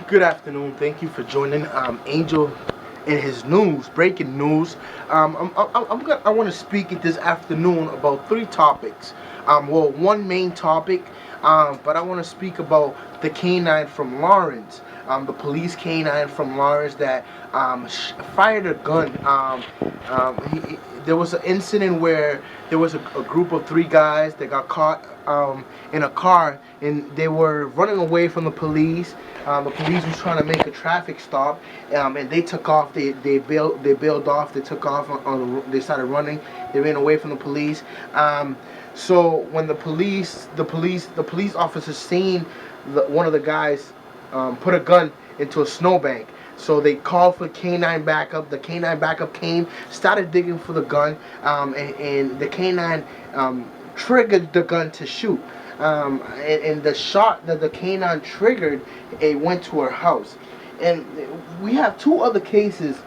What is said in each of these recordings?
Good afternoon. Thank you for joining Angel in his news, breaking news. I want to speak this afternoon about three topics. One main topic, but I want to speak about the canine from Lawrence, the police canine from Lawrence that fired a gun. There was an incident where there was a group of three guys that got caught in a car, and they were running away from the police. The police was trying to make a traffic stop, and they took off. They bailed off. They took off they started running. They ran away from the police. So when the police officers seen one of the guys put a gun into a snowbank. So they called for canine backup. The canine backup came, started digging for the gun, and the canine triggered the gun to shoot. And the shot that the canine triggered, it went to her house. And we have two other cases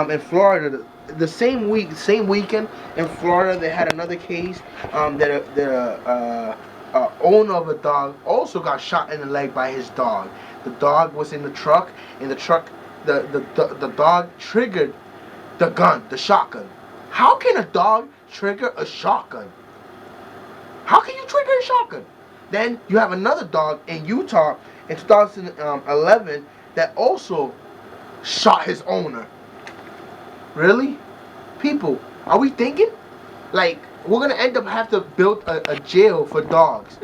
in Florida. The same weekend in Florida, they had another case that the owner of a dog also got shot in the leg by his dog. The dog was in the truck, and the dog triggered the gun, the shotgun. How can a dog trigger a shotgun? How can you trigger a shotgun? Then you have another dog in Utah in 2011 that also shot his owner. Really? People, are we thinking? Like, we're gonna end up have to build a jail for dogs.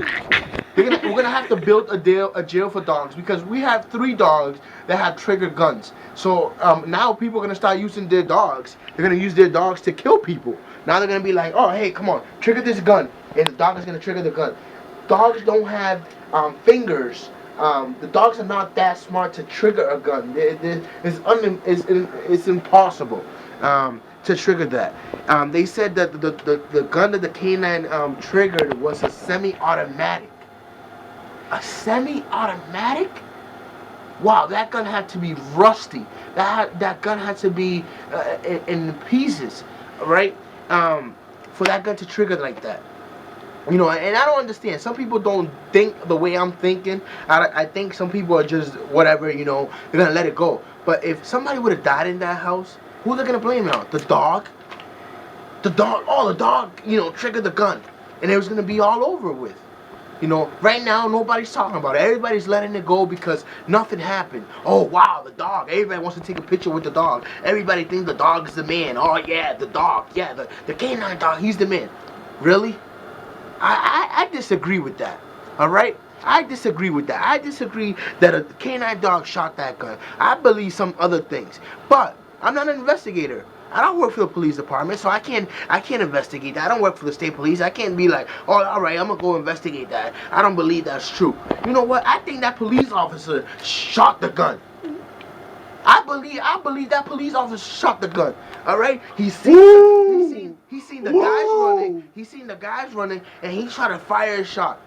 We're gonna have to build a jail for dogs because we have three dogs that have triggered guns. So now people are gonna start using their dogs. They're gonna use their dogs to kill people. Now they're gonna be like, oh hey, come on, trigger this gun, and the dog is gonna trigger the gun. Dogs don't have fingers. The dogs are not that smart to trigger a gun. It's impossible to trigger that. They said that the gun that the canine triggered was a semi-automatic. A semi-automatic? Wow, that gun had to be rusty. That gun had to be in pieces, right? For that gun to trigger like that. You know, and I don't understand. Some people don't think the way I'm thinking. I think some people are just whatever, you know, they're going to let it go. But if somebody would have died in that house, who are they going to blame now? The dog? The dog, you know, triggered the gun. And it was going to be all over with. You know, right now, nobody's talking about it. Everybody's letting it go because nothing happened. Oh, wow, the dog. Everybody wants to take a picture with the dog. Everybody thinks the dog is the man. Oh, yeah, the dog. Yeah, the canine dog, he's the man. Really? I disagree with that. All right? I disagree with that. I disagree that a canine dog shot that gun. I believe some other things. But I'm not an investigator. I don't work for the police department, so I can't investigate that. I don't work for the state police. I can't be like, oh, all right, I'm going to go investigate that. I don't believe that's true. You know what? I think that police officer shot the gun. I believe that police officer shot the gun. All right? He seen the guys running. He seen the guys running, and he tried to fire a shot.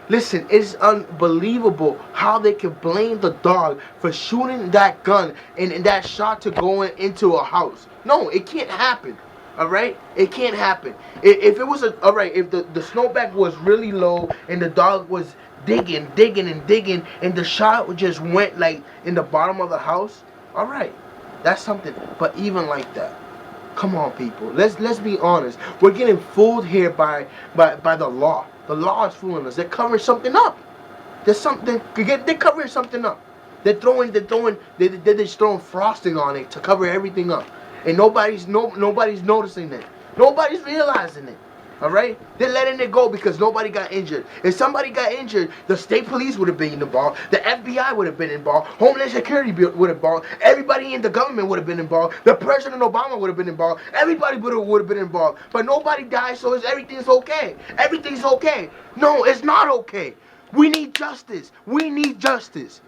Listen, it's unbelievable how they can blame the dog for shooting that gun and that shot to go into a house. No, it can't happen. All right, it can't happen. If it was if the snowbank was really low and the dog was digging, and the shot just went like in the bottom of the house. All right, that's something. But even like that, come on, people. Let's be honest. We're getting fooled here by the law. The law is fooling us. They're covering something up. They're covering something up. They're just throwing frosting on it to cover everything up, and nobody's noticing it. Nobody's realizing it. All right, they're letting it go because nobody got injured. If somebody got injured, the state police would have been involved, the FBI would have been involved, Homeland Security would have been involved, everybody in the government would have been involved, the President Obama would have been involved, everybody would have been involved. But nobody died, so everything's okay. Everything's okay. No, it's not okay. We need justice. We need justice.